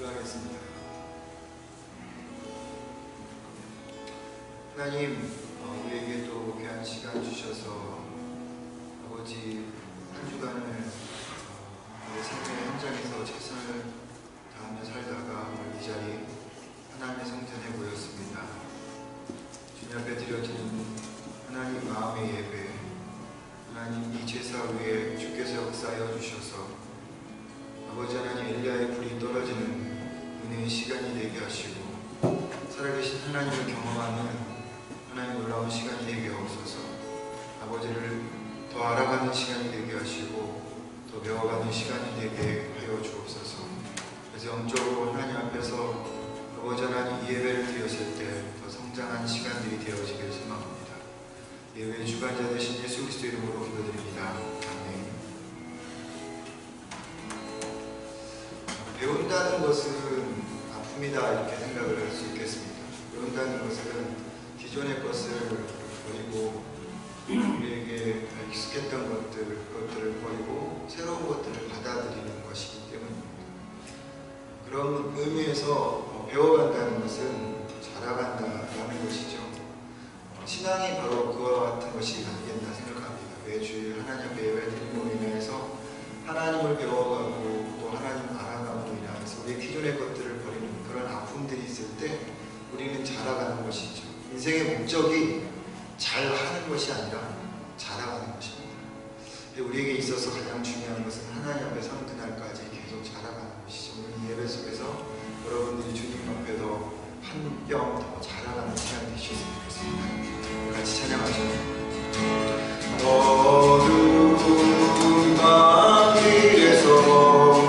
기도하겠습니다. 하나님, 우리에게 또 귀한 시간 주셔서 아버지 한 주간을 우리 삶의 현장에서 최선을 다하며 살다가 오늘 이 자리 하나님의 성전에 모였습니다. 주님 앞에 드려지는 하나님 마음의 예배, 하나님 이 제사 위에 주께서 역사하여 주셔서 아버지 하나님 엘리야의 불이 떨어지는 은혜의 시간이 되게 하시고 살아계신 하나님을 경험하는 하나님 놀라운 시간이 되게 하옵소서. 아버지를 더 알아가는 시간이 되게 하시고 더 배워가는 시간이 되게 하여 주옵소서. 그래서 영적으로 하나님 앞에서 아버지 하나님 이 예배를 드렸을 때 더 성장한 시간들이 되어지길 소망합니다. 예배의 주관자 되신 예수 그리스도 이름으로 기도드립니다. 아멘. 배운다는 것은 아픔이다 이렇게 생각을 할 수 있겠습니다. 배운다는 것은 기존의 것을 버리고 우리에게 익숙했던 그것들을 버리고 새로운 것들을 받아들이는 것이기 때문입니다. 그런 의미에서 배워간다는 것은 자라간다는 것이죠. 신앙이 바로 그와 같은 것이 아니겠나 생각합니다. 매주 하나님 앞에 예배드림으로 인해서 하나님을 배워가고 또 하나님을 알아감으로 인해서 우리의 기존의 것들을 버리는 그런 아픔들이 있을 때 우리는 자라가는 것이죠. 인생의 목적이 잘하는 것이 아니라 자라가는 것입니다. 우리에게 있어서 가장 중요한 것은 하나님 앞에 서는 그날까지 계속 자라가는 것이죠. 오늘 이 예배 속에서 여러분들이 주님 앞에 더 한 뼘 더 자라가는 시간이 되셨으면 좋겠습니다. 같이 찬양하죠. 어두운 밤 길에서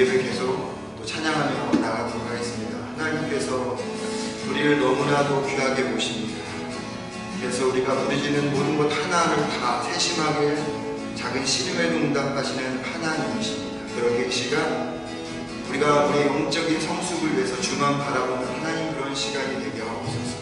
예배 계속 또 찬양하며 나가도록 하겠습니다. 하나님께서 우리를 너무나도 귀하게 보십니다. 그래서 우리가 부르짖는 모든 것 하나를 다 세심하게 작은 시름에도 응답하시는 하나님이십니다. 그러기에 이 시간 우리가 우리 영적인 성숙을 위해서 주만 바라보는 하나님 그런 시간이 되게 하옵소서.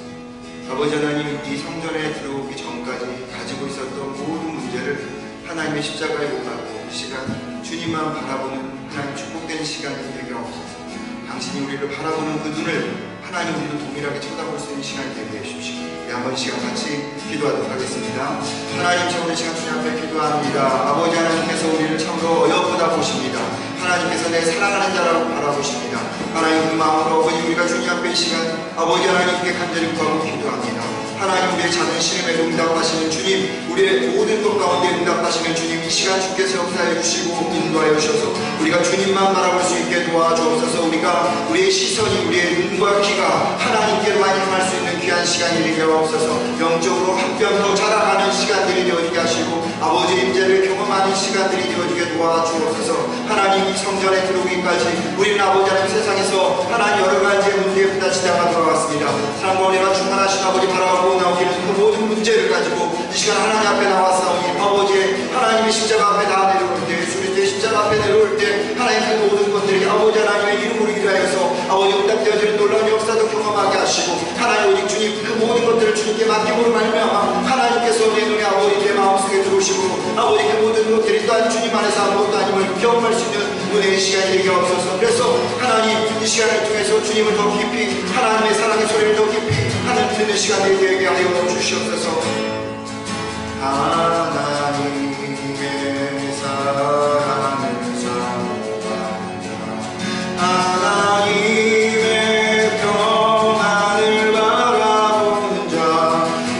아버지 하나님, 이 성전에 들어오기 전까지 가지고 있었던 모든 문제를 하나님의 십자가에 못 박고 이 시간 주님만 바라보는 하나님 축복된 시간이 되게 하옵소서. 당신이 우리를 바라보는 그 눈을 하나님 우리도 동일하게 쳐다볼 수 있는 시간이 되게 해주십시오. 우리 한번 시간 같이 기도하도록 하겠습니다. 하나님, 저 오늘 시간 주님 앞에 기도합니다. 아버지 하나님께서 우리를 참으로 어여쁘다 보십니다. 하나님께서 내 사랑하는 자라고 바라보십니다. 하나님, 그 마음으로 아버지 우리가 주님 앞에 이 시간 아버지 하나님께 간절히 구하고 기도합니다. 하나님, 우리의 우리의 작은 시름에 응답하시는 주님, 우리의 모든 것 가운데 응답하시는 주님, 이 시간 주께서 역사해 주시고 인도하여 주셔서 우리가 주님만 바라볼 수 있게 도와주옵소서. 우리가 우리의 시선이, 우리의 눈과 귀가 하나님께로만 향할 수 있는 귀한 시간이 되게 하옵소서. 영적으로 한 뼘 더 자라가는 시간들이 되어지게 하시고 아버지 임재를 경험하는 시간들이 되어지게 도와주옵소서. 하나님, 이 성전에 들어오기까지 우리는 아버지 하나님 세상에서 하나님 여러 가지의 문제에 부딪히다가 돌아왔습니다. 사랑과 은혜가 충만하신 아버지 바라보고 나오기는 그 모든 문제를 가지고 이 시간 하나님 앞에 나왔사오니 아버지 하나님의 십자가 앞에 다 내려올 때, 예수님의 십자가 앞에 내려올 때 하나님 그 모든 것들이 아버지 하나님의 이름으로 기도하여서 아버지 응답되어지는 놀라운 역사도 경험하게 하시고 하나님 오직 주님 그 모든 것들을 주님께 맡김으로 말미암아 하나님께서 내 눈에 아버지 내 마음속에 들어오시고 아버지 그 모든 것들이 또한 주님 안에서 아무것도 아님을 경험할 수 있는 은혜의 시간이 되게 하옵소서. 그래서 하나님 이 시간을 통해서 주님을 더 깊이 하나님의 사랑의 소리를 더 깊이 하나님 듣는 시간이 되게 하여 주시옵소서. 하나님의 사랑을 사모한다. 하나님의 평안을 바라보는 자,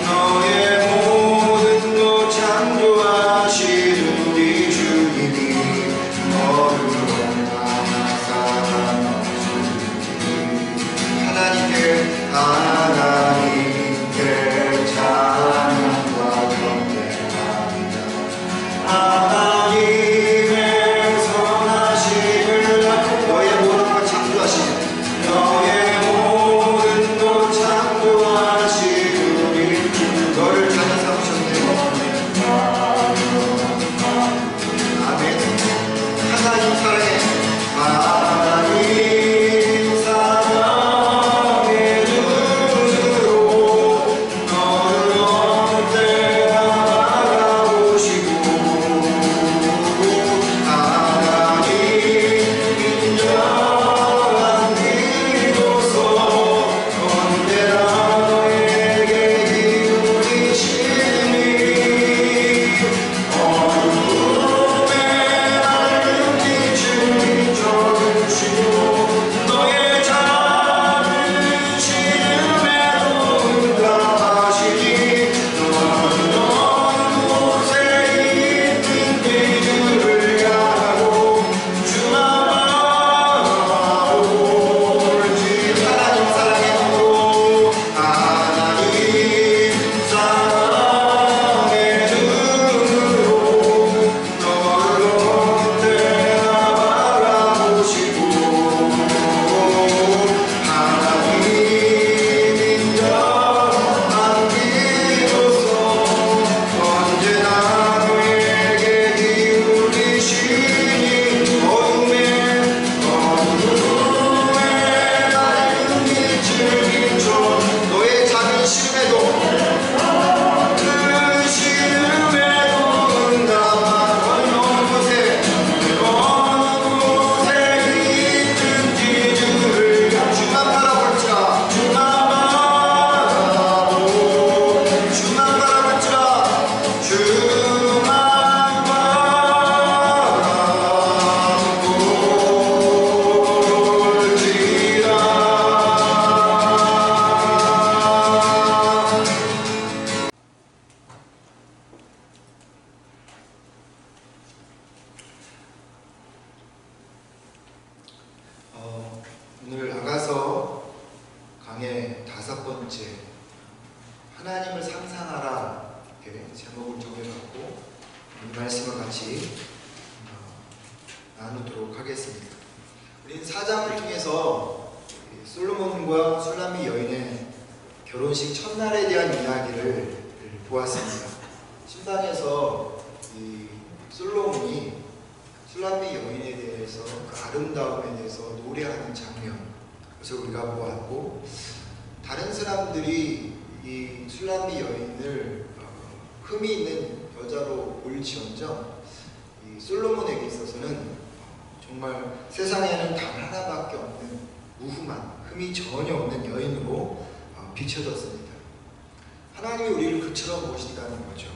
너의 모든 것 창조하시는 우리 주님이 너를 얼마나 사랑하시는지 하나님께 찬양과 경배합니다. 하나님의 선하심을 너의 모든 것 창조하시는 너의 모든 것 창조하시는 우리 너를 찾아 삼으셨네요. 아멘. 하나님 사랑해. 하나님 사랑의 눈으로 너를 언제나 바라보시고 하나님 인정한 이로써 언제나 너에게 기울이시니 어둠에 맑은 빛을 비춰주시고 너의 작은 시름에도 응답하시니 너는 어느 곳에 있는 그들을 향하고 주만 바라볼지. 하나님 사랑의 눈으로 하나님 사랑의 눈으로 너를 언제나 바라보시고 하나님 인정한 이로써 언제나 너에게 기울이시니 어둠에 맑은 빛을 비춰 너의 작은 시름에도 그 시름에도 응답하는 어느 곳에 있든지 주를 주만 바라볼지라 주만 바라볼지라 주만 오늘 아가서 강의 5번째 하나님을 상상하라 이렇게 제목을 정해갖고 이 말씀을 같이 나누도록 하겠습니다. 우리는 4장을 통해서 솔로몬과 술람미 여인의 결혼식 첫날에 대한 이야기를 보았습니다. 신방에서 이 솔로몬이 술람미 여인에 대해서 그 아름다움에 대해서 노래하는 장면, 그래서 우리가 보았고, 다른 사람들이 이 술람미 여인을 흠이 있는 여자로 볼지언정 이 솔로몬에게 있어서는 정말 세상에는 단 하나밖에 없는 무흠한, 흠이 전혀 없는 여인으로 비춰졌습니다. 하나님이 우리를 그처럼 보신다는 거죠.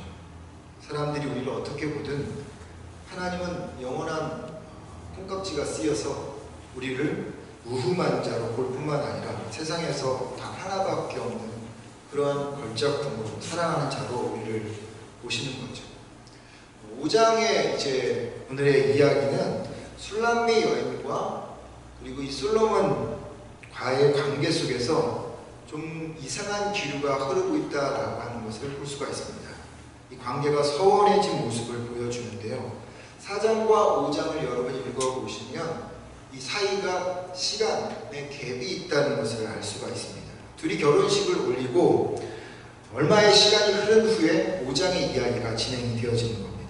사람들이 우리를 어떻게 보든 하나님은 영원한 콩깍지가 쓰여서 우리를 무흠한 자로 볼 뿐만 아니라 세상에서 단 하나밖에 없는 그러한 걸작품으로 사랑하는 자로 우리를 보시는 거죠. 5장의 이제 오늘의 이야기는 술람미 여인과 그리고 이 솔로몬과의 관계 속에서 좀 이상한 기류가 흐르고 있다라고 하는 것을 볼 수가 있습니다. 이 관계가 서원해진 모습을 보여주는데요. 4장과 5장을 여러분이 읽어보시면 이 사이가 시간의 갭이 있다는 것을 알 수가 있습니다. 둘이 결혼식을 올리고 얼마의 시간이 흐른 후에 5장의 이야기가 진행이 되어지는 겁니다.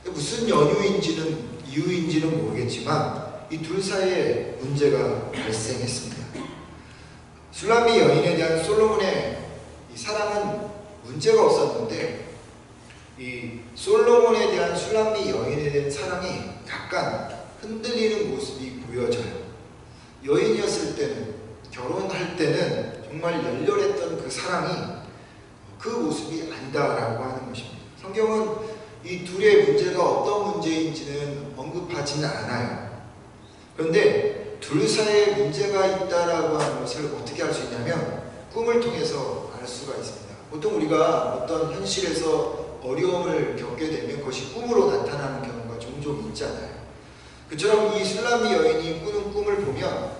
무슨 이유인지는 모르겠지만 이 둘 사이에 문제가 발생했습니다. 술람미 여인에 대한 솔로몬의 이 사랑은 문제가 없었는데 이 솔로몬에 대한 술람미 여인에 대한 사랑이 약간 흔들리는 모습이 보여져요. 여인이었을 때는, 결혼할 때는 정말 열렬했던 그 사랑이 그 모습이 아니다라고 하는 것입니다. 성경은 이 둘의 문제가 어떤 문제인지는 언급하지는 않아요. 그런데 둘 사이에 문제가 있다라고 하는 것을 어떻게 알 수 있냐면 꿈을 통해서 알 수가 있습니다. 보통 우리가 어떤 현실에서 어려움을 겪게 되면 그것이 꿈으로 나타나는 경우가 종종 있잖아요. 그처럼 이 술람미 여인이 꾸는 꿈을 보면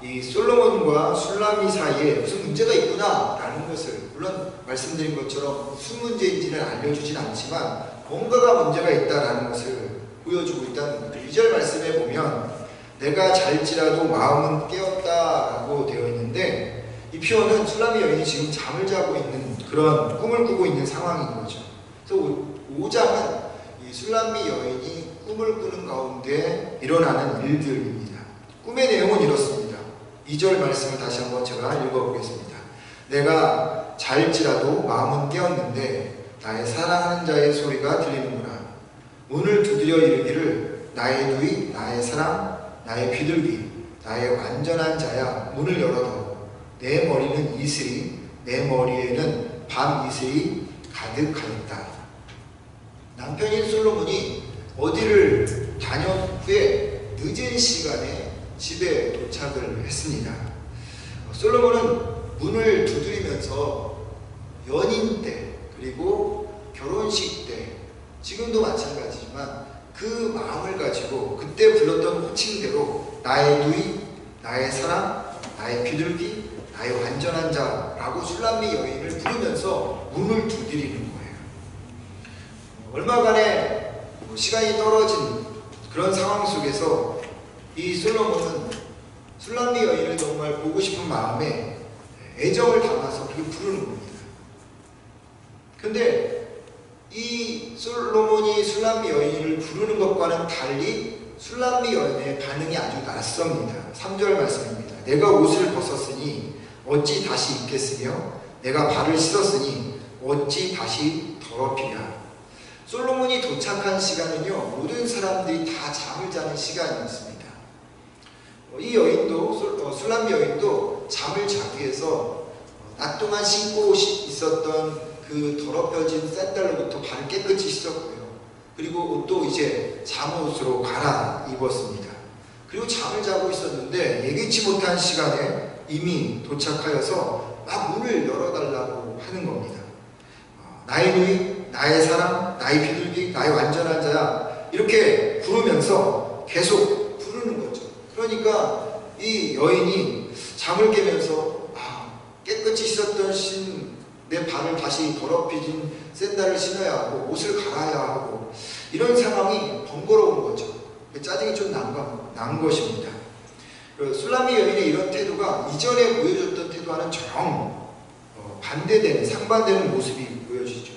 이 솔로몬과 술람미 사이에 무슨 문제가 있구나 라는 것을, 물론 말씀드린 것처럼 무슨 문제인지는 알려주진 않지만 뭔가가 문제가 있다라는 것을 보여주고 있다는 거죠. 2절 말씀에 보면 내가 잘지라도 마음은 깨었다라고 되어 있는데 이 표현은 술람미 여인이 지금 잠을 자고 있는 그런 꿈을 꾸고 있는 상황인 거죠. 그래서 5장은 이 술람미 여인이 꿈을 꾸는 가운데 일어나는 일들입니다. 꿈의 내용은 이렇습니다. 2절 말씀을 다시 한번 제가 읽어보겠습니다. 내가 잘지라도 마음은 깨었는데 나의 사랑하는 자의 소리가 들리는구나. 문을 두드려 이르기를 나의 누이, 나의 사랑, 나의 비둘기, 나의 완전한 자야 문을 열어도 내 머리는 이슬이, 내 머리에는 밤 이슬이 가득하였다. 남편인 솔로몬이 어디를 다녀 후에 늦은 시간에 집에 도착을 했습니다. 솔로몬은 문을 두드리면서 연인 때 그리고 결혼식 때 지금도 마찬가지지만 그 마음을 가지고 그때 불렀던 호칭대로 나의 누이, 나의 사랑, 나의 비둘기, 나의 완전한 자라고 술람미 여인을 부르면서 문을 두드리는 거예요. 얼마간의 시간이 떨어진 그런 상황 속에서 이 솔로몬은 술람미 여인을 정말 보고 싶은 마음에 애정을 담아서 그렇게 부르는 겁니다. 근데 이 솔로몬이 술람미 여인을 부르는 것과는 달리 술람미 여인의 반응이 아주 낯섭니다. 3절 말씀입니다. 내가 옷을 벗었으니 어찌 다시 입겠으며 내가 발을 씻었으니 어찌 다시 더럽히랴. 솔로몬이 도착한 시간은요, 모든 사람들이 다 잠을 자는 시간이었습니다. 이 여인도, 술람미 여인도 잠을 자기 위해서 낮 동안 신고 있었던 그 더럽혀진 샌들로부터 발을 깨끗이 씻었고요. 그리고 옷도 이제 잠옷으로 갈아입었습니다. 그리고 잠을 자고 있었는데 예기치 못한 시간에 이미 도착하여서 막 문을 열어달라고 하는 겁니다. 나의 누이, 나의 사랑, 나의 비둘기, 나의 완전한 자야 이렇게 부르면서 계속 부르는 거죠. 그러니까 이 여인이 잠을 깨면서 깨끗이 씻었던 내 발을 다시 더럽혀진 샌들을 신어야 하고 옷을 갈아야 하고 이런 상황이 번거로운 거죠. 짜증이 좀 난 것입니다. 술람미 여인의 이런 태도가 이전에 보여줬던 태도와는 반대되는, 상반되는 모습이 보여지죠.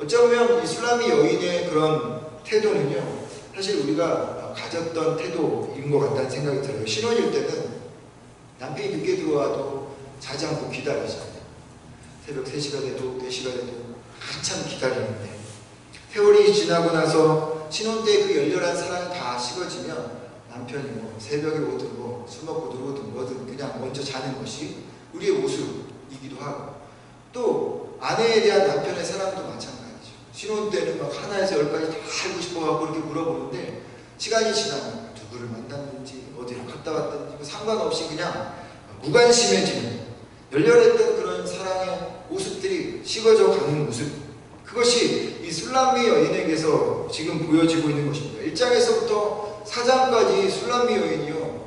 어쩌면 이 술람미 여인의 그런 태도는요, 사실 우리가 가졌던 태도인 것 같다는 생각이 들어요. 신혼일 때는 남편이 늦게 들어와도 자지 않고 기다리잖아요. 새벽 3시가 돼도 4시가 돼도 한참 기다리는데 세월이 지나고 나서 신혼 때 그 열렬한 사랑이 다 식어지면 남편이 새벽에 오든 술 먹고 들어오든 뭐든 그냥 먼저 자는 것이 우리의 모습이기도 하고, 또 아내에 대한 남편의 사랑도 마찬가지죠. 신혼 때는 막 하나에서 열까지 다 알고 싶어가지고 그렇게 물어보는데 시간이 지나면 누구를 만났는지 어디를 갔다 왔든지 상관없이 그냥 무관심해지는, 열렬했던 그런 그런 사랑의 모습들이 식어져 가는 모습, 그것이 이 술람미 여인에게서 지금 보여지고 있는 것입니다. 1장에서부터 4장까지 술람미 여인이요,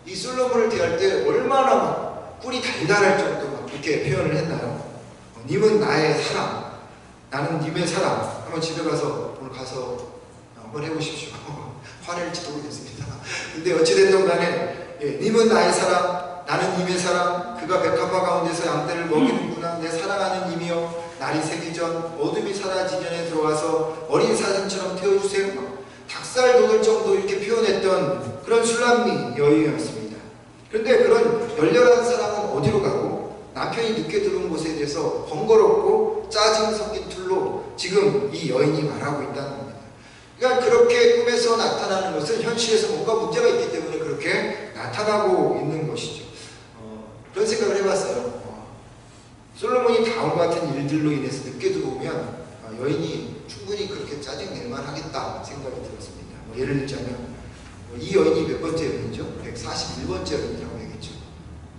이 솔로몬을 대할 때 얼마나 꿀이 달달할 정도로 이렇게 표현을 했나요? 님은 나의 사랑, 나는 님의 사랑. 한번 집에 가서 오늘 가서 한번 해보십시오. 화낼지도 모르겠습니다. 근데 어찌됐든 간에 님은 나의 사랑, 나는 님의 사랑. 그가 백합화 가운데서 양떼를 먹이는구나. 내 사랑하는 님이여, 날이 새기 전 어둠이 사라지기 전에 들어와서 어린 사슴처럼 태워주세요. 닭살 돋을 정도 이렇게 표현했던 그런 술람미 여인이었습니다. 그런데 그런 열렬한 사랑은 어디로 가고 남편이 늦게 들어온 것에 대해서 번거롭고 짜증 섞인 틀로 지금 이 여인이 말하고 있다는 겁니다. 그러니까 그렇게 꿈에서 나타나는 것은 현실에서 뭔가 문제가 있기 때문에 그렇게 나타나고 있는 것이죠. 그런 생각을 해봤어요. 솔로몬이 다음과 같은 일들로 인해서 늦게 들어오면 여인이 충분히 그렇게 짜증낼만 하겠다 생각이 들었습니다. 예를 들자면 이 여인이 몇 번째 여인이죠? 141번째 여인이라고 얘기했죠.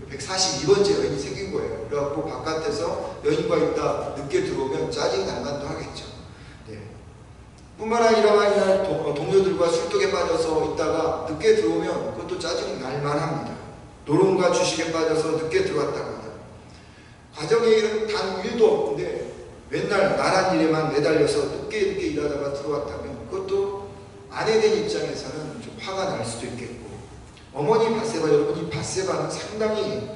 142번째 여인이 생긴 거예요. 그래갖고 바깥에서 여인과 있다 늦게 들어오면 짜증 난간도 하겠죠. 네. 뿐만 아니라 동료들과 술독에 빠져서 있다가 늦게 들어오면 그것도 짜증 날만 합니다. 노름과 주식에 빠져서 늦게 들어왔다거나 가정의 일은 단 일도 없는데 맨날 나란 일에만 매달려서 늦게 일하다가 들어왔다면 그것도 아내된 입장에서는 좀 화가 날 수도 있겠고, 어머니 밧세바, 여러분이 밧세바는 상당히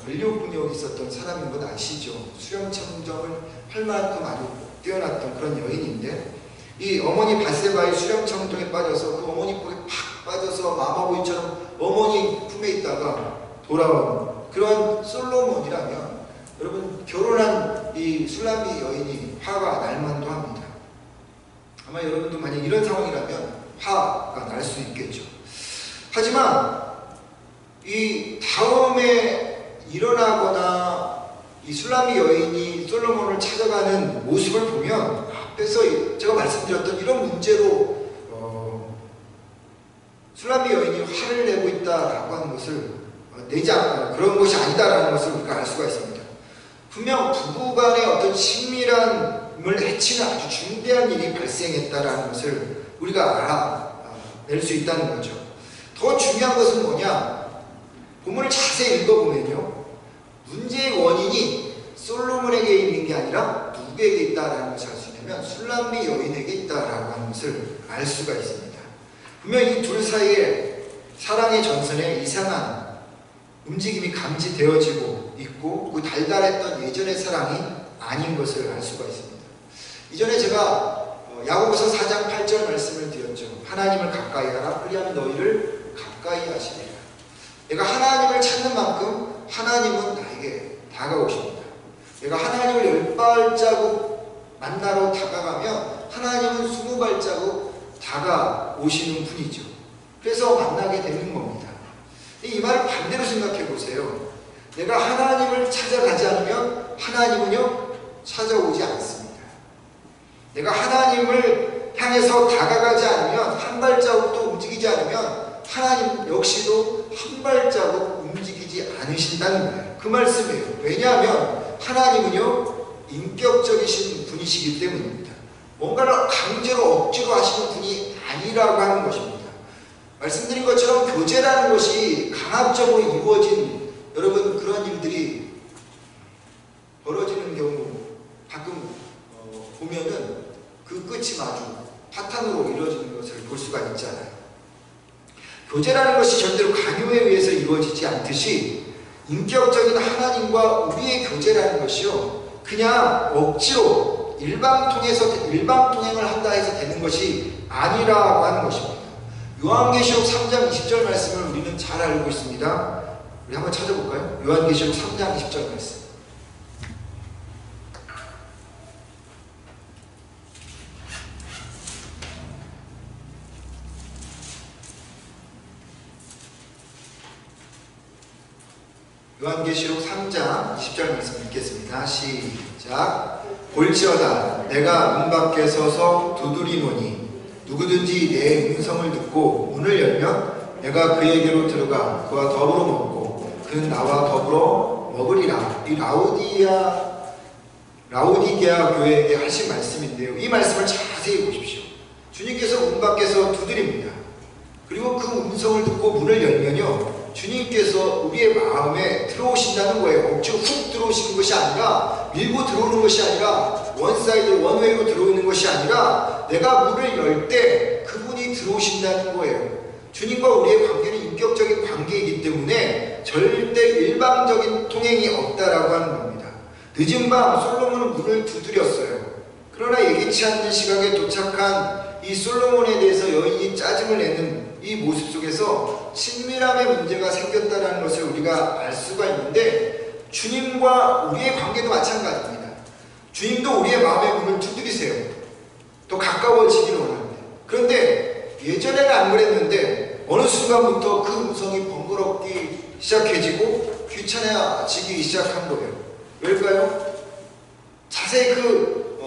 권력능력이 있었던 사람인 건 아시죠? 수령청정을 할 만큼 아주 뛰어났던 그런 여인인데, 이 어머니 밧세바의 수령청정에 빠져서 그 어머니 품에 팍 빠져서 마마보이처럼 어머니 품에 있다가 돌아온 그런 솔로몬이라면 여러분 결혼한 이 술람미 여인이 화가 날 만도 합니다. 아마 여러분도 만약 이런 상황이라면 화가 날 수 있겠죠. 하지만 이 다음에 일어나거나 이 술람미 여인이 솔로몬을 찾아가는 모습을 보면 앞에서 제가 말씀드렸던 이런 문제로 술람미 여인이 화를 내고 있다라고 하는 것을 그런 것이 아니다라는 것을 우리가 알 수가 있습니다. 분명 부부간의 어떤 친밀함을 해치는 아주 중대한 일이 발생했다라는 것을 우리가 알아낼 수 있다는 거죠. 더 중요한 것은 뭐냐? 본문을 자세히 읽어보면요, 문제의 원인이 솔로몬에게 있는 게 아니라 누구에게 있다라는 것을 알 수 있냐면 술람미 여인에게 있다라고 하는 것을 알 수가 있습니다. 분명 이 둘 사이에 사랑의 전선에 이상한 움직임이 감지되어지고 있고 그 달달했던 예전의 사랑이 아닌 것을 알 수가 있습니다. 이전에 제가 야고보서 4장 8절 말씀을 드렸죠. 하나님을 가까이 하라. 그리하면 너희를 가까이 하시리라. 내가 하나님을 찾는 만큼 하나님은 나에게 다가오십니다. 내가 하나님을 10발자국 만나러 다가가면 하나님은 20발자국 다가오시는 분이죠. 그래서 만나게 되는 겁니다. 이 말을 반대로 생각해 보세요. 내가 하나님을 찾아가지 않으면 하나님은요 찾아오지 않습니다. 내가 하나님을 향해서 다가가지 않으면 한 발자국도 움직이지 않으면 하나님 역시도 한 발자국 움직이지 않으신다는 거예요. 그 말씀이에요. 왜냐하면 하나님은요 인격적이신 분이시기 때문입니다. 뭔가를 강제로 억지로 하시는 분이 아니라고 하는 것입니다. 말씀드린 것처럼 교제라는 것이 강압적으로 이루어진 여러분 그런 일들이 벌어지는 경우 가끔 보면은 그 끝이 마주 파탄으로 이루어지는 것을 볼 수가 있잖아요. 교제라는 것이 절대로 강요에 의해서 이루어지지 않듯이 인격적인 하나님과 우리의 교제라는 것이요 그냥 억지로 일방통행을 한다 해서 되는 것이 아니라고 하는 것입니다. 요한계시록 3장 20절 말씀을 우리는 잘 알고 있습니다. 우리 한번 찾아볼까요? 요한계시록 3장 20절 말씀. 요한계시록 3장 20절 말씀 읽겠습니다. 시작. 볼지어다 내가 문 밖에 서서 두드리노니 누구든지 내 음성을 듣고 문을 열면 내가 그에게로 들어가 그와 더불어 먹고 그는 나와 더불어 먹으리라. 이 라오디게아 교회에게 하신 말씀인데요. 이 말씀을 자세히 보십시오. 주님께서 문 밖에서 두드립니다. 그리고 그 음성을 듣고 문을 열면요, 주님께서 우리의 마음에 들어오신다는 거예요. 억지로 훅 들어오시는 것이 아니라, 밀고 들어오는 것이 아니라, 원사이드 원웨이로 들어오는 것이 아니라, 내가 문을 열 때 그분이 들어오신다는 거예요. 주님과 우리의 관계는 인격적인 관계이기 때문에 절대 일방적인 통행이 없다라고 하는 겁니다. 늦은 밤 솔로몬은 문을 두드렸어요. 그러나 예기치 않는 시각에 도착한 이 솔로몬에 대해서 여인이 짜증을 내는 이 모습 속에서 친밀함의 문제가 생겼다는 것을 우리가 알 수가 있는데, 주님과 우리의 관계도 마찬가지입니다. 주님도 우리의 마음의 문을 두드리세요. 더 가까워지기를 원합니다. 그런데 예전에는 안 그랬는데 어느 순간부터 그 음성이 번거롭기 시작해지고 귀찮아지기 시작한 거예요. 왜일까요? 자세히 그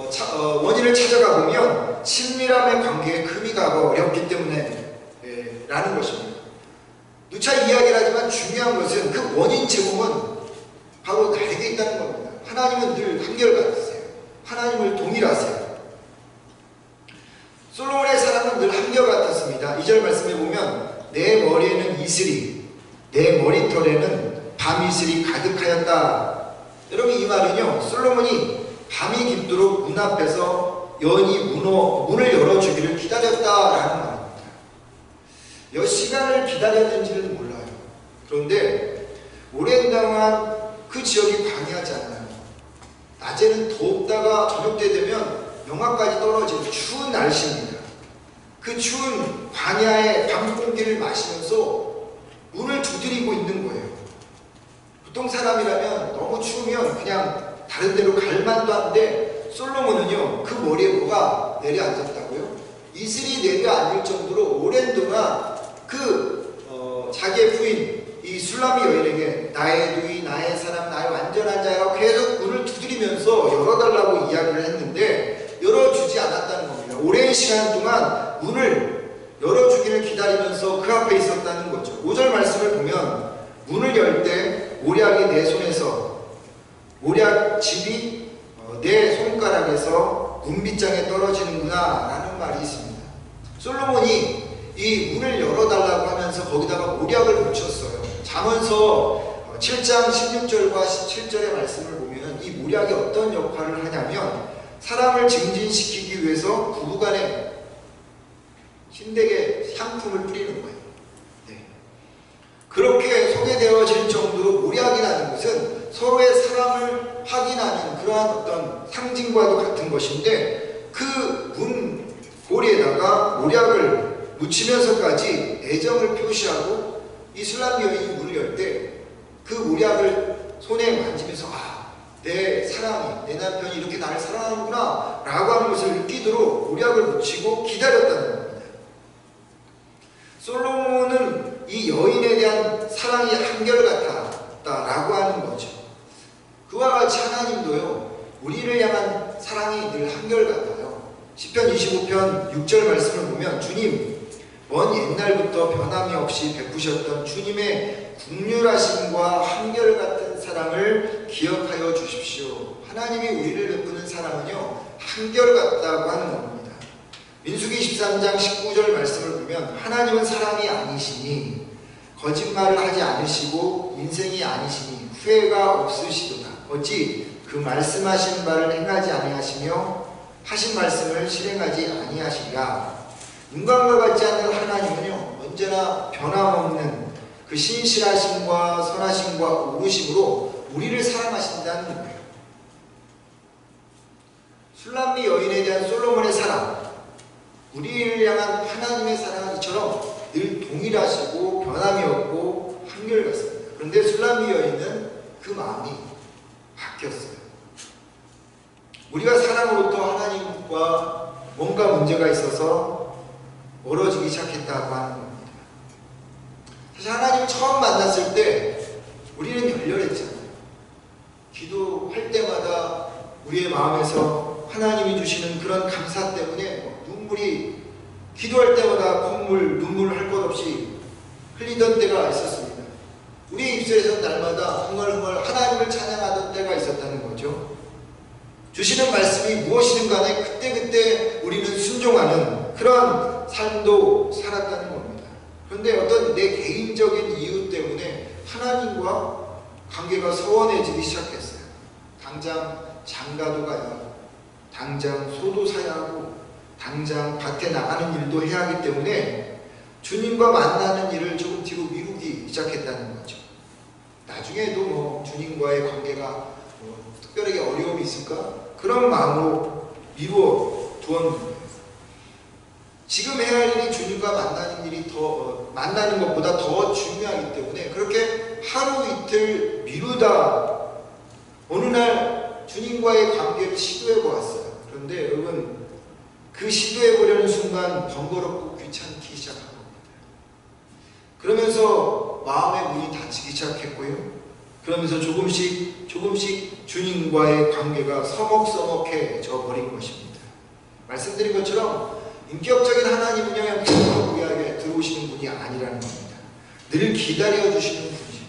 원인을 찾아가 보면 친밀함의 관계에 금이 가고 어렵기 때문에 라는 것입니다. 누차 이야기를 하지만 중요한 것은 그 원인 제공은 바로 나에게 있다는 겁니다. 하나님은 늘 한결같으세요. 하나님을 동일하세요. 솔로몬의 사랑은 늘 한결같았습니다. 2절 말씀에 보면 내 머리에는 이슬이, 내 머리털에는 밤이슬이 가득하였다. 여러분, 이 말은요, 솔로몬이 밤이 깊도록 문 앞에서 여인이 문을 열어주기를 기다렸다라는 말입니다. 몇 시간을 기다렸는지는 몰라요. 그런데 오랜 동안 그 지역이 광야지 않나요? 낮에는 덥다가 저녁 때 되면 영하까지 떨어지는 추운 날씨입니다. 그 추운 광야의 밤 공기를 마시면서 문을 두드리고 있는 거예요. 보통 사람이라면 너무 추우면 그냥 다른 데로 갈 만도 한데, 솔로몬은요, 그 머리에 뭐가 내려앉았다고요? 이슬이 내려앉을 정도로 오랜 동안 자기의 부인 이 술라미 여인에게 나의 누이, 나의 사람, 나의 완전한 자라고 계속 문을 두드리면서 열어달라고 이야기를 했는데 열어주지 않았다는 겁니다. 오랜 시간 동안 문을 열어주기를 기다리면서 그 앞에 있었다는 거죠. 5절 말씀을 보면 문을 열 때 모략이 내 손에서, 모략집이 내 손가락에서 문빗장에 떨어지는구나 라는 말이 있습니다. 솔로몬이 이 문을 열어달라고 하면서 거기다가 모략을 붙였어요. 잠언서 7장 16절과 17절의 말씀을 보면 이 모략이 어떤 역할을 하냐면 사랑을 증진시키기 위해서 부부간에 신되게 향품을 뿌리는 거예요. 네. 그렇게 소개되어질 정도로 모략이라는 것은 서로의 사랑을 확인하는 그러한 어떤 상징과도 같은 것인데, 그 문 고리에다가 모략을 묻히면서까지 애정을 표시하고 이 술람 여인이 문을 열 때 그 모략을 손에 만지면서 내 사랑이, 내 남편이 이렇게 나를 사랑하는구나 라고 하는 것을 느끼도록 모략을 묻히고 기다렸다는 겁니다. 솔로몬은 이 여인에 대한 사랑이 한결같았다라고 하는 거죠. 그와 같이 하나님도요, 우리를 향한 사랑이 늘 한결같아요. 시편 25편 6절 말씀을 보면 주님, 먼 옛날부터 변함이 없이 베푸셨던 주님의 국률하심과 한결같은 사랑을 기억하여 주십시오. 하나님이 우리를 베푸는 사랑은요, 한결같다고 하는 겁니다. 민수기 13장 19절 말씀을 보면 하나님은 사랑이 아니시니 거짓말을 하지 않으시고 인생이 아니시니 후회가 없으시도다. 어찌 그 말씀하신 바를 행하지 아니하시며 하신 말씀을 실행하지 아니하시리라. 인간과 같지 않는 하나님은요, 언제나 변함없는 그 신실하심과 선하심과 오르심으로 우리를 사랑하신다는 거예요. 술람미 여인에 대한 솔로몬의 사랑, 우리를 향한 하나님의 사랑이처럼 늘 동일하시고 변함이 없고 한결같습니다. 그런데 술람미 여인은 그 마음이 바뀌었어요. 우리가 사랑으로부터 하나님과 뭔가 문제가 있어서 멀어지기 시작했다고 하는 겁니다. 사실 하나님을 처음 만났을 때 우리는 열렬했잖아요. 기도할 때마다 우리의 마음에서 하나님이 주시는 그런 감사 때문에 눈물이, 기도할 때마다 눈물 할 것 없이 흘리던 때가 있었습니다. 우리 입술에서 날마다 흥얼흥얼 하나님을 찬양하던 때가 있었다는 거죠. 주시는 말씀이 무엇이든 간에 그때그때 우리는 순종하는 그런 삶도 살았다는 겁니다. 그런데 어떤 내 개인적인 이유 때문에 하나님과 관계가 소원해지기 시작했어요. 당장 장가도 가야 하고, 당장 소도 사야 하고, 당장 밭에 나가는 일도 해야 하기 때문에 주님과 만나는 일을 조금 뒤로 미루기 시작했다는 거죠. 나중에도 뭐 주님과의 관계가 특별하게 어려움이 있을까? 그런 마음으로 미루어 두었는데, 지금 해야 할 일이 주님과 만나는 일이 만나는 것보다 더 중요하기 때문에 그렇게 하루 이틀 미루다 어느 날 주님과의 관계를 시도해 보았어요. 그런데 여러분, 그 시도해 보려는 순간 번거롭고 귀찮기 시작한 겁니다. 그러면서 마음의 문이 닫히기 시작했고요. 그러면서 조금씩 주님과의 관계가 서먹서먹해져 버린 것입니다. 말씀드린 것처럼 인격적인 하나님은요, 그냥 우리에게 들어오시는 분이 아니라는 겁니다. 늘 기다려주시는 분이에요.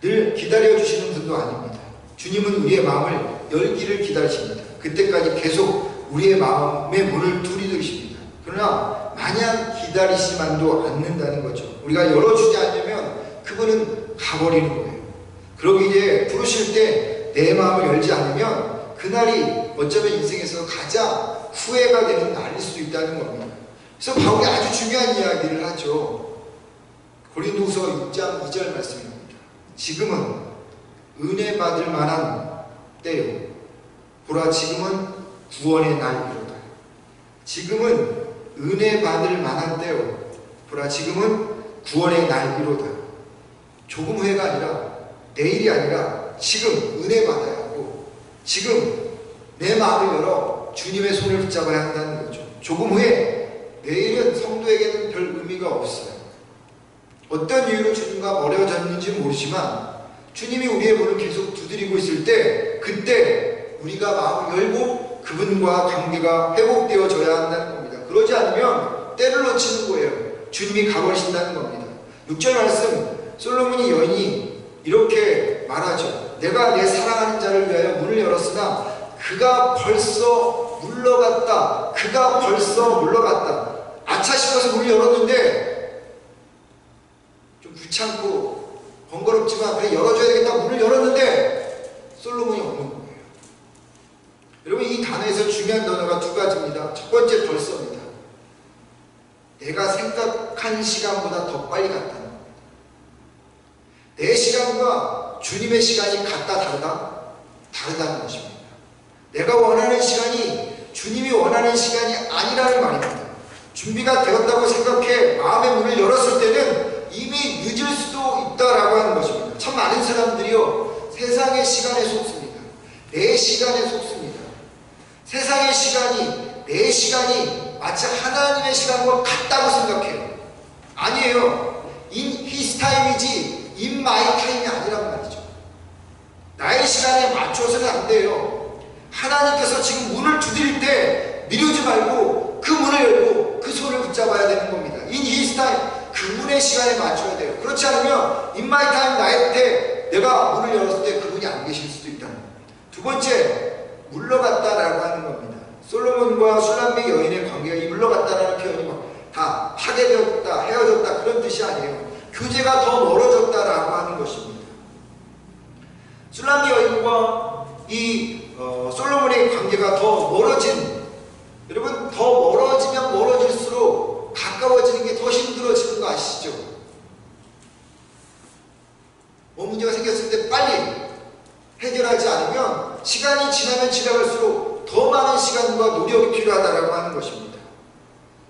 늘 기다려주시는 분도 아닙니다. 주님은 우리의 마음을 열기를 기다리십니다. 그때까지 계속 우리의 마음의 문을 두드리십니다. 그러나 마냥 기다리시만도 않는다는 거죠. 우리가 열어주지 않으면 그분은 가버리는 거예요. 그러기에 부르실 때 내 마음을 열지 않으면 그날이 어쩌면 인생에서 가장 후회가 되는 날일 수도 있다는 겁니다. 그래서 바울이 아주 중요한 이야기를 하죠. 고린도후서 6장 2절 말씀입니다. 지금은 은혜 받을 만한 때요. 보라, 지금은 구원의 날이로다. 지금은 은혜 받을 만한 때요. 보라, 지금은 구원의 날이로다. 조금 후회가 아니라, 내일이 아니라 지금 은혜 받아야 하고, 지금 내 마음을 열어 주님의 손을 붙잡아야 한다는 거죠. 조금 후에 내일은 성도에게는 별 의미가 없어요. 어떤 이유로 주님과 멀어졌는지 모르지만 주님이 우리의 문을 계속 두드리고 있을 때, 그때 우리가 마음을 열고 그분과 관계가 회복되어져야 한다는 겁니다. 그러지 않으면 때를 놓치는 거예요. 주님이 가버리신다는 겁니다. 6절 말씀, 솔로몬이 여인이 이렇게 말하죠. 내가 내 사랑하는 자를 위하여 문을 열었으나 그가 벌써 물러갔다. 그가 벌써 물러갔다. 아차 싶어서 문을 열었는데 좀 귀찮고 번거롭지만 그래 열어줘야 되겠다. 문을 열었는데 솔로몬이 없는 거예요. 여러분, 이 단어에서 중요한 단어가 두 가지입니다. 첫 번째, 벌써입니다. 내가 생각한 시간보다 더 빨리 갔다는 겁니다. 내 시간과 주님의 시간이 같다 다르다? 다르다는 것입니다. 내가 원하는 시간이 주님이 원하는 시간이 아니라는 말입니다. 준비가 되었다고 생각해 마음의 문을 열었을 때는 이미 늦을 수도 있다라고 하는 것입니다. 참 많은 사람들이요, 세상의 시간에 속습니다. 내 시간에 속습니다. 세상의 시간이, 내 시간이 마치 하나님의 시간과 같다고 생각해요. 아니에요. In His time이지 In my time이 아니란 말이죠. 나의 시간에 맞춰서는 안 돼요. 하나님께서 지금 문을 두드릴 때 미루지 말고 그 문을 열고 그 손을 붙잡아야 되는 겁니다. In His time, 그분의 시간에 맞춰야 돼요. 그렇지 않으면 In my time, 나의 때 내가 문을 열었을 때 그분이 안 계실 수도 있다는 겁니다. 두 번째, 물러갔다라고 하는 겁니다. 솔로몬과 슐람미 여인의 관계가 이 물러갔다라는 표현이 막 다 파괴되었다, 헤어졌다 그런 뜻이 아니에요. 교제가 더 멀어졌다라고 하는 것입니다. 슐람미 여인과 이 솔로몬의 관계가 더 멀어진, 여러분, 더 멀어지면 멀어질수록 가까워지는 게 더 힘들어지는 거 아시죠? 뭐 문제가 생겼을 때 빨리 해결하지 않으면 시간이 지나면 지나갈수록 더 많은 시간과 노력이 필요하다라고 하는 것입니다.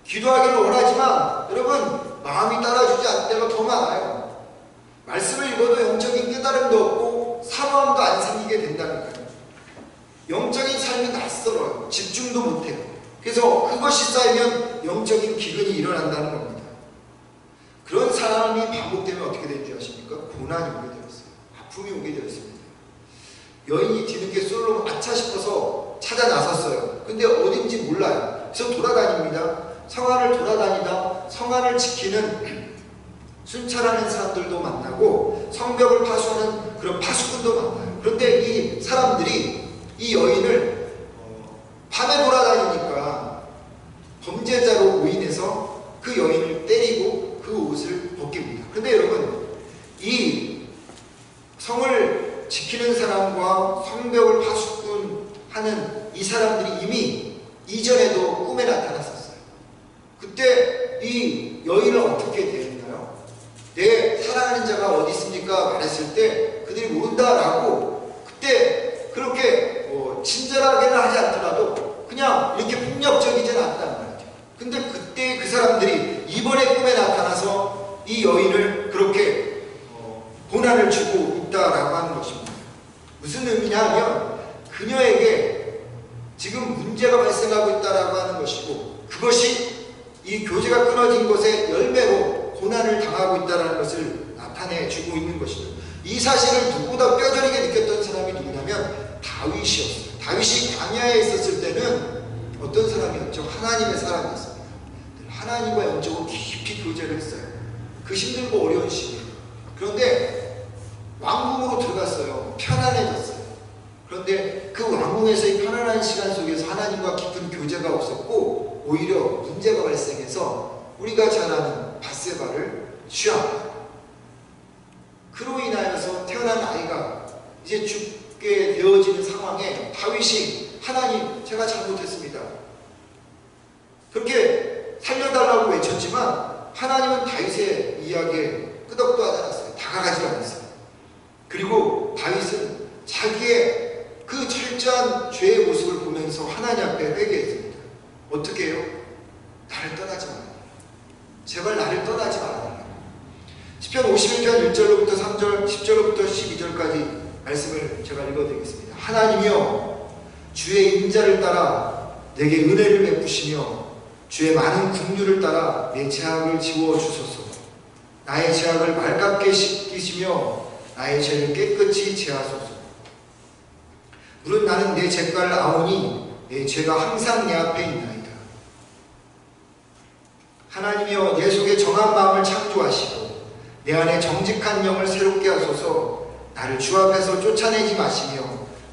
기도하기를 원하지만 여러분, 마음이 따라주지 않을 때가 더 많아요. 말씀을 읽어도 영적인 깨달음도 없고 사모함도 안 생기게 된다니까요. 영적인 삶이 낯설어요. 집중도 못해요. 그래서 그것이 쌓이면 영적인 기근이 일어난다는 겁니다. 그런 사람이 반복되면 어떻게 되는 줄 아십니까? 고난이 오게 되었어요. 아픔이 오게 되었습니다. 여인이 뒤늦게 솔로몬 아차 싶어서 찾아 나섰어요. 근데 어딘지 몰라요. 그래서 돌아다닙니다. 성안을 돌아다니다 성안을 지키는 순찰하는 사람들도 만나고 성벽을 파수하는 그런 파수꾼도 만나요. 그런데 이 사람들이 이 여인을 밤에 돌아다니니까 범죄자로 오인해서 그 여인을 때리고 그 옷을 벗깁니다. 그런데 여러분, 이 성을 지키는 사람과 성벽을 파수꾼하는 이 사람들이 이미 이전에도 꿈에 나타났었어요. 그때 이 여인을 어떻게 대했나요? 내 사랑하는 자가 어디 있습니까? 말했을 때 그들이 모른다라고, 그때 그렇게 친절하게는 하지 않더라도 그냥 이렇게 폭력적이진 않단 말이죠. 근데 그때 그 사람들이 이번에 꿈에 나타나서 이 여인을 그렇게 고난을 주고 있다라고 하는 것입니다. 무슨 의미냐 하면 그녀에게 지금 문제가 발생하고 있다라고 하는 것이고, 그것이 이 교제가 끊어진 것의 열매로 고난을 당하고 있다는 것을 나타내주고 있는 것이죠. 이 사실을 누구보다 뼈저리게 느꼈던 사람이 누구냐면 다윗이었어요. 다윗이 광야에 있었을 때는 어떤 사람이었죠? 하나님의 사람이었습니다. 하나님과 영적으로 깊이 교제를 했어요. 그 힘들고 어려운 시기에. 그런데 왕궁으로 들어갔어요. 편안해졌어요. 그런데 그 왕궁에서의 편안한 시간 속에서 하나님과 깊은 교제가 없었고 오히려 문제가 발생해서 우리가 잘 아는 밧세바를 취합니다. 그로 인하여서 태어난 아이가 이제 죽게 되어지는 상황에 다윗이 하나님, 제가 잘못했습니다. 그렇게 살려달라고 외쳤지만 하나님은 다윗의 이야기에 끄덕도 하지 않았어요. 다가가지 않았어요. 그리고 다윗은 자기의 그 철저한 죄의 모습을 보면서 하나님 앞에 회개했습니다. 어떻게 해요? 나를 떠나지 마라. 제발 나를 떠나지 마라. 시편 51편 1절로부터 3절, 10절로부터 12절까지 말씀을 제가 읽어드리겠습니다. 하나님이여, 주의 인자를 따라 내게 은혜를 베푸시며 주의 많은 긍휼을 따라 내 죄악을 지워주소서. 나의 죄악을 말깝게 씻기시며 나의 죄를 깨끗이 제하소서. 물은 나는 내 죄가를 아오니 내 죄가 항상 내 앞에 있나이다. 하나님이여, 내 속에 정한 마음을 창조하시고 내 안에 정직한 영을 새롭게 하소서. 나를 주 앞에서 쫓아내지 마시며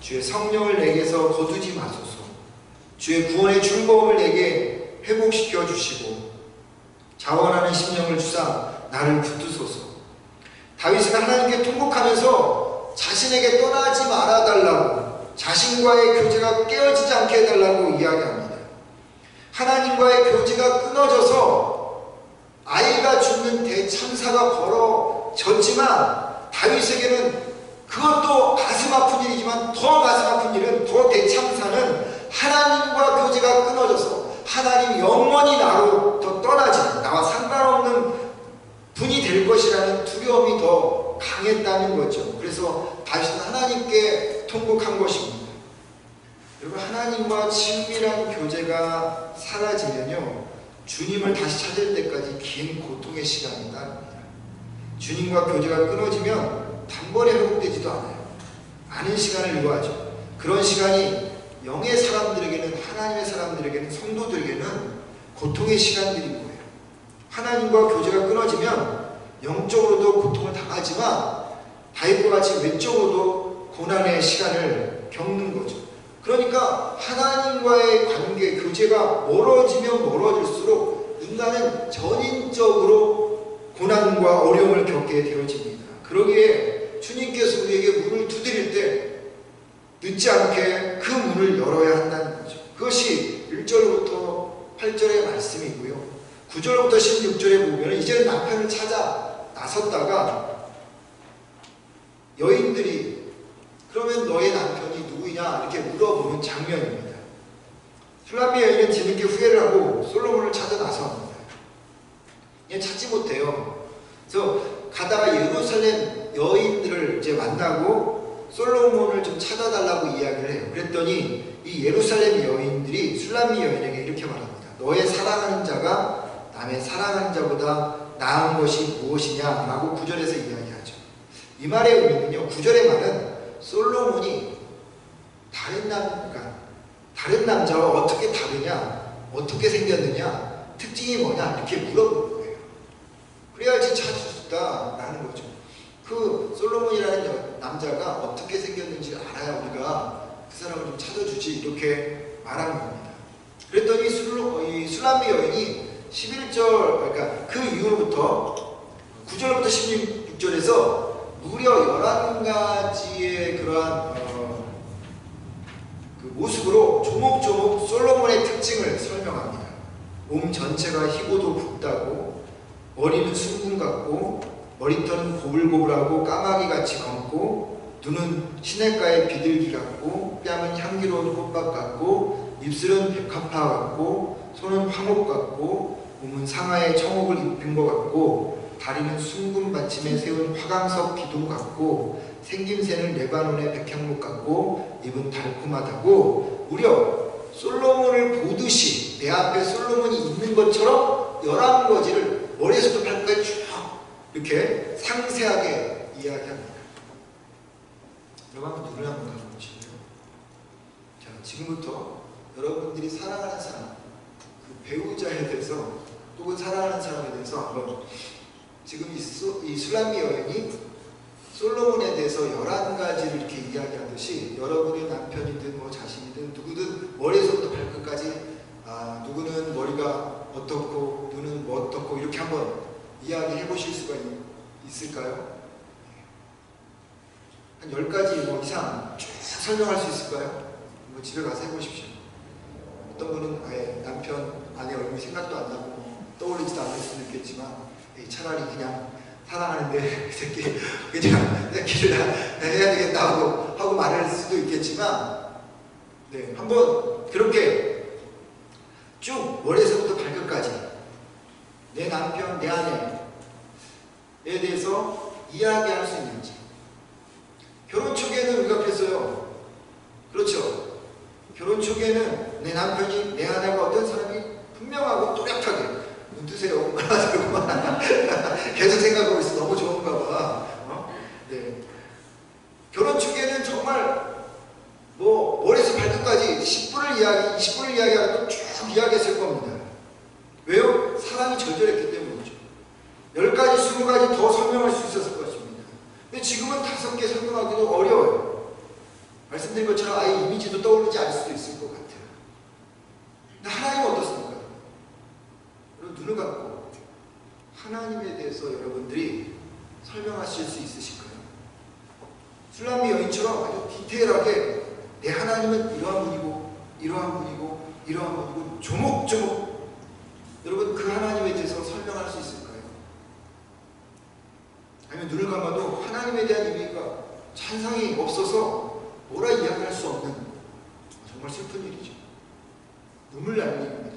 주의 성령을 내게서 거두지 마소서. 주의 구원의 즐거움을 내게 회복시켜 주시고 자원하는 심령을 주사 나를 붙드소서. 다윗은 하나님께 통곡하면서 자신에게 떠나지 말아달라고, 자신과의 교제가 깨어지지 않게 해달라고 이야기합니다. 하나님과의 교제가 끊어져서 아이가 죽는 대참사가 벌어졌지만 다윗에게는 그것도 가슴 아픈 일이지만 더 가슴 아픈 일은, 더 대참사는 하나님과 교제가 끊어져서 하나님 영원히 나로 더 떠나지, 나와 상관없는 분이 될 것이라는 두려움이 더 강했다는 거죠. 그래서 다윗은 하나님께 통곡한 것입니다. 여러분, 하나님과 친밀한 교제가 사라지면요, 주님을 다시 찾을 때까지 긴 고통의 시간이 따릅니다. 주님과 교제가 끊어지면 단번에 회복되지도 않아요. 많은 시간을 요하죠. 그런 시간이 영의 사람들에게는, 하나님의 사람들에게는, 성도들에게는 고통의 시간들이 거예요. 하나님과 교제가 끊어지면 영적으로도 고통을 당하지만 다윗과 같이 외적으로도 고난의 시간을 겪는 거죠. 그러니까 하나님과의 관계, 교제가 멀어지면 멀어질수록 인간은 전인적으로 고난과 어려움을 겪게 되어집니다. 그러기에 주님께서 우리에게 문을 두드릴 때 늦지 않게 그 문을 열어야 한다는 거죠. 그것이 1절부터 8절의 말씀이고요. 9절부터 16절에 보면 이제는 남편을 찾아 나섰다가 여인들이 그러면 너의 남편이 누구냐 이렇게 물어보는 장면입니다. 슐라미 여인은 뒤늦게 후회를 하고 솔로몬을 찾아 나섭니다. 얘 찾지 못해요. 그래서 가다가 예루살렘 여인들을 이제 만나고 솔로몬을 좀 찾아달라고 이야기를 해요. 그랬더니 이 예루살렘 여인들이 슐라미 여인에게 이렇게 말합니다. 너의 사랑하는 자가 남의 사랑하는 자보다 나은 것이 무엇이냐 라고 9절에서 이야기하죠. 이 말의 의미는요, 9절의 말은 솔로몬이 다른 남자와 어떻게 다르냐, 어떻게 생겼느냐, 특징이 뭐냐 이렇게 물어보는 거예요. 그래야지 싶다라는 거죠. 그 솔로몬이라는 남자가 어떻게 생겼는지 알아야 우리가 그 사람을 좀 찾아주지, 이렇게 말한 겁니다. 그랬더니 이 술람미 여인이 11절, 그러니까 그 이후로부터 9절부터 16절에서 무려 11가지의 그러한 그 모습으로 조목조목 솔로몬의 특징을 설명합니다. 몸 전체가 희고도 붓다고, 머리는 순금 같고, 머리털은 고불고불하고 까마귀같이 검고, 눈은 시냇가의 비둘기 같고, 뺨은 향기로운 꽃밭 같고, 입술은 백합화 같고, 손은 황옥 같고, 몸은 상하의 청옥을 입힌 것 같고, 다리는 순금 받침에 세운 화강석 기둥 같고, 생김새는 레바논의 백향목 같고, 입은 달콤하다고, 무려 솔로몬을 보듯이 내 앞에 솔로몬이 있는 것처럼 11가지를 머리에서부터 발끝까지 쭉 이렇게 상세하게 이야기합니다. 여러분 한번 눈을 한번 감아보시고요. 자, 지금부터 여러분들이 사랑하는 사람, 그 배우자에 대해서 또는 사랑하는 사람에 대해서 한번, 지금 이 술람미 여인이 솔로몬에 대해서 11가지를 이렇게 이야기하듯이 여러분의 남편이든 뭐 자신이든 누구든 머리에서부터 발끝까지 누구는 머리가 어떻고 눈은 뭐 어떻고 이렇게 한번 이야기해 보실 수가 있을까요? 한 10가지 뭐 이상 쭉 설명할 수 있을까요? 뭐 집에 가서 해보십시오. 어떤 분은 아예 남편, 아내 얼굴이 생각도 안 나고 떠올리지도 않을 수도 있겠지만 차라리 그냥 사랑하는데 그 새끼 그냥 새끼를 해야 되겠다 하고 말할 수도 있겠지만, 네, 한번 그렇게 쭉 머리에서부터 발끝까지 내 남편, 내 아내에 대해서 이야기할 수 있는지. 결혼 초기에는 우리가 그랬어요. 그렇죠. 결혼 초기에는 내 남편이, 내 아내가 어떤 사람이 분명하고 또렷하게, 눈 뜨세요. 얼마나 들고만 계속 생각하고 있어. 너무 좋은가 봐. 네. 결혼 초기에는 정말 뭐 머리에서 발끝까지 10분을 이야기, 20분을 이야기하고 쭉 이야기했을 겁니다. 왜요? 사랑이 절절했기 때문이죠. 10가지, 20가지 더 설명할 수 있었을 것입니다. 근데 지금은 5개 설명하기도 어려워요. 말씀드린 것처럼 아예 이미지도 떠오르지 않을 수도 있을 것 같아요. 근데 하나님은 어떻습니까? 여러분 눈을 감고 하나님에 대해서 여러분들이 설명하실 수 있으실까요? 술람미 여인처럼 아주 디테일하게 내 하나님은 이러한 분이고 이러한 분이고 이러한 분이고 조목조목 여러분 그 하나님에 대해서 설명할 수 있을까요? 아니면 눈을 감아도 하나님에 대한 의미가 찬상이 없어서 뭐라 이야기할 수 없는 정말 슬픈 일이죠. 눈물 나는 일입니다.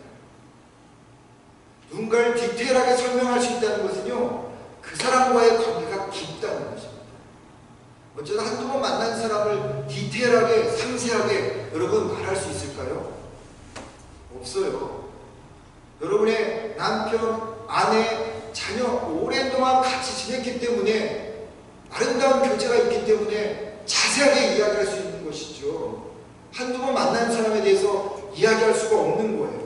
누군가를 디테일하게 설명할 수 있다는 것은요, 그 사람과의 관계가 깊다는 것입니다. 어쩌다 한두 번 만난 사람을 디테일하게 상세하게 여러분 말할 수 있을까요? 없어요. 여러분의 남편, 아내, 자녀 오랜 동안 같이 지냈기 때문에 아름다운 교제가 있기 때문에 자세하게 이야기할 수 있는 것이죠. 한두 번 만난 사람에 대해서 이야기할 수가 없는 거예요.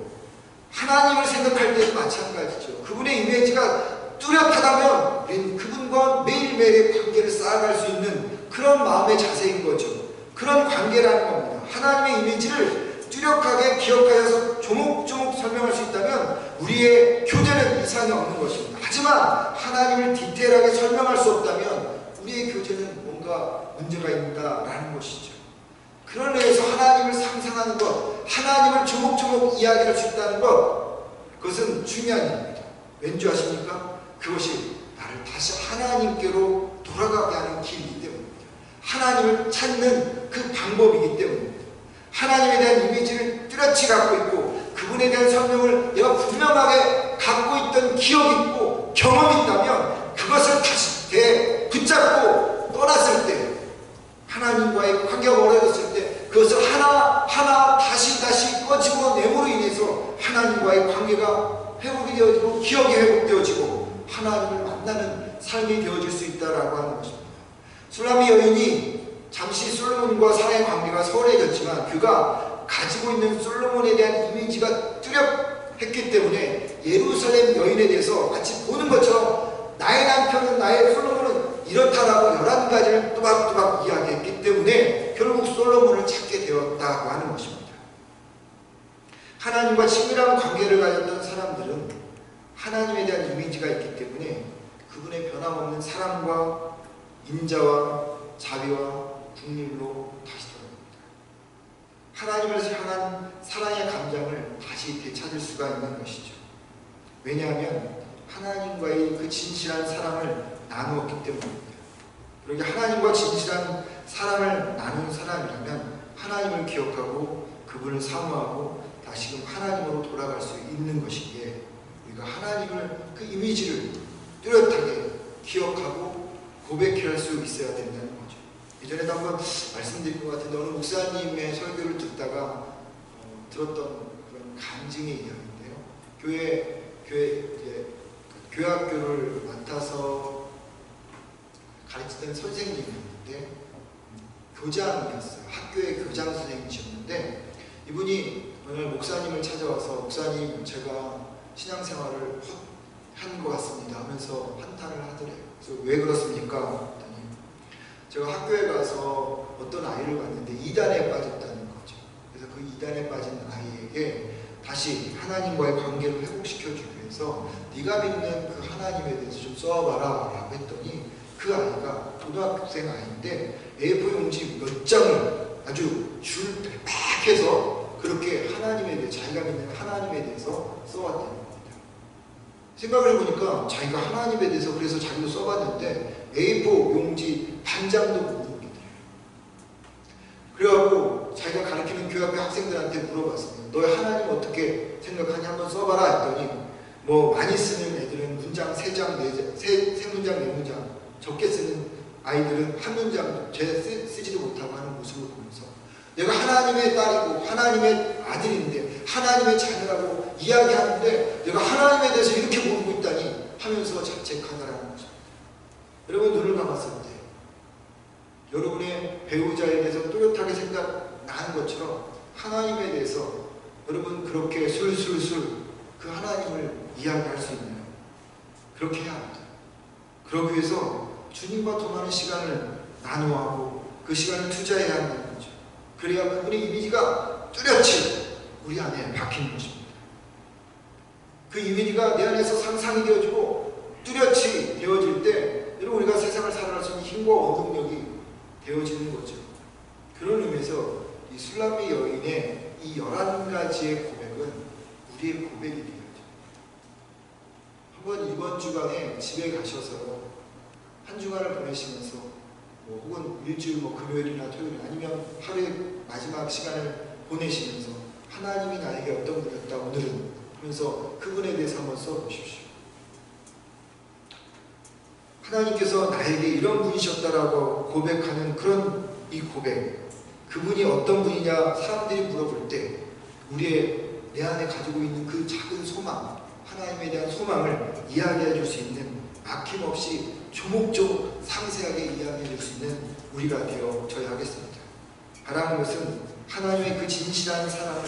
하나님을 생각할 때도 마찬가지죠. 그분의 이미지가 뚜렷하다면 우리는 그분과 매일매일의 관계를 쌓아갈 수 있는 그런 마음의 자세인 거죠. 그런 관계라는 겁니다. 하나님의 이미지를 뚜렷하게 기억하여서 조목조목 설명할 수 있다면 우리의 교제는 이상이 없는 것입니다. 하지만 하나님을 디테일하게 설명할 수 없다면 우리의 교제는 뭔가 문제가 있다라는 것이죠. 그런 의미에서 하나님을 상상하는 것, 하나님을 조목조목 이야기할 수 있다는 것, 그것은 중요한 일입니다. 왠지 아십니까? 그것이 나를 다시 하나님께로 돌아가게 하는 길이기 때문입니다. 하나님을 찾는 그 방법이기 때문입니다. 하나님에 대한 이미지를 뚜렷이 갖고 있고 그분에 대한 설명을 내가 분명하게 갖고 있던 기억이 있고 경험이 있다면 그것을 다시 붙잡고 떠났을 때, 하나님과의 관계가 멀어졌을 때 그것을 하나하나 다시 꺼지고 내모로 인해서 하나님과의 관계가 회복이 되어지고 기억이 회복되어지고 하나님을 만나는 삶이 되어질 수 있다라고 하는 것입니다. 술람미 여인이 잠시 솔로몬과 사랑의 관계가 소홀해졌지만 그가 가지고 있는 솔로몬에 대한 이미지가 뚜렷했기 때문에 예루살렘 여인에 대해서 마치 보는 것처럼 나의 남편은 나의 솔로몬은 이렇다라고 11가지를 또박또박 이야기했기 때문에 결국 솔로몬을 찾게 되었다고 하는 것입니다. 하나님과 친밀한 관계를 가졌던 사람들은 하나님에 대한 이미지가 있기 때문에 그분의 변함없는 사랑과 인자와 자비와 국률로 다시 돌아옵니다. 하나님을 향한 사랑의 감정을 다시 되찾을 수가 있는 것이죠. 왜냐하면 하나님과의 그 진실한 사랑을 나누었기 때문입니다. 그러게 하나님과 진실한 사랑을 나눈 사람이라면 하나님을 기억하고 그분을 사모하고 다시금 하나님으로 돌아갈 수 있는 것이기에 우리가 하나님을 그 이미지를 뚜렷하게 기억하고 고백해야 할 수 있어야 된다는 거죠. 예전에도 한번 말씀드린 것 같은데 어느 목사님의 설교를 듣다가 들었던 그런 간증의 이야기인데요. 교회학교를 맡아서 가르치던 선생님이었는데 교장이었어요. 학교의 교장 선생님이셨는데 이분이 오늘 목사님을 찾아와서 목사님 제가 신앙생활을 한 것 같습니다 하면서 한탄을 하더래요. 그래서 왜 그렇습니까? 했더니 제가 학교에 가서 어떤 아이를 봤는데 이단에 빠졌다는 거죠. 그래서 그 이단에 빠진 아이에게 다시 하나님과의 관계를 회복시켜주기 위해서 네가 믿는 그 하나님에 대해서 좀 써봐라 라고 했더니 그 아이가 고등학생 아이인데 A4 용지 몇 장을 아주 줄 빽해서 그렇게 하나님에 대해 자기가 믿는 하나님에 대해서 써왔다는 겁니다. 생각을 해보니까 자기가 하나님에 대해서 그래서 자기도 써봤는데 A4 용지 반 장도 못 읽겠더래요. 그래갖고 자기가 가르치는 교회학교 학생들한테 물어봤습니다. 너희 하나님 어떻게 생각하니 한번 써봐라 했더니 뭐 많이 쓰는 애들은 문장 3장, 4장, 3문장, 4문장 적게 쓰는 아이들은 한 문장 쓰지도 못하고 하는 모습을 보면서 내가 하나님의 딸이고 하나님의 아들인데 하나님의 자녀라고 이야기하는데 내가 하나님에 대해서 이렇게 모르고 있다니 하면서 자책하다라는 거죠. 여러분 눈을 감았을 때 여러분의 배우자에 대해서 또렷하게 생각나는 것처럼 하나님에 대해서 여러분 그렇게 술술술 그 하나님을 이야기할 수 있나요? 그렇게 해야 합니다. 그러기 위해서 주님과 더 많은 시간을 나누어하고 그 시간을 투자해야 한다는 거죠. 그래야 그분의 이미지가 뚜렷이 우리 안에 박히는 것입니다. 그 이미지가 내 안에서 상상이 되어지고 뚜렷이 되어질 때 여러분 우리가 세상을 살아갈 수 있는 힘과 원동력이 되어지는 거죠. 그런 의미에서 이 술람미 여인의 이 11가지의 고백은 우리의 고백이 되어야죠. 한번 이번 주간에 집에 가셔서 한 주간을 보내시면서 혹은 일주일 금요일이나 토요일 아니면 하루의 마지막 시간을 보내시면서 하나님이 나에게 어떤 분이었다 오늘은 하면서 그분에 대해서 한번 써보십시오. 하나님께서 나에게 이런 분이셨다라고 고백하는 그런 이 고백, 그분이 어떤 분이냐 사람들이 물어볼 때 내 안에 가지고 있는 그 작은 소망, 하나님에 대한 소망을 이야기해 줄 수 있는 아낌없이 조목조목 상세하게 이야기해 줄 수 있는 우리가 되어져야 하겠습니다. 바라는 것은 하나님의 그 진실한 사랑을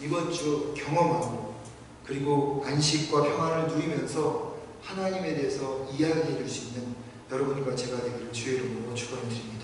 이번 주 경험하고 그리고 안식과 평안을 누리면서 하나님에 대해서 이야기해 줄 수 있는 여러분과 제가 되기를 주의 이름으로 축원드립니다.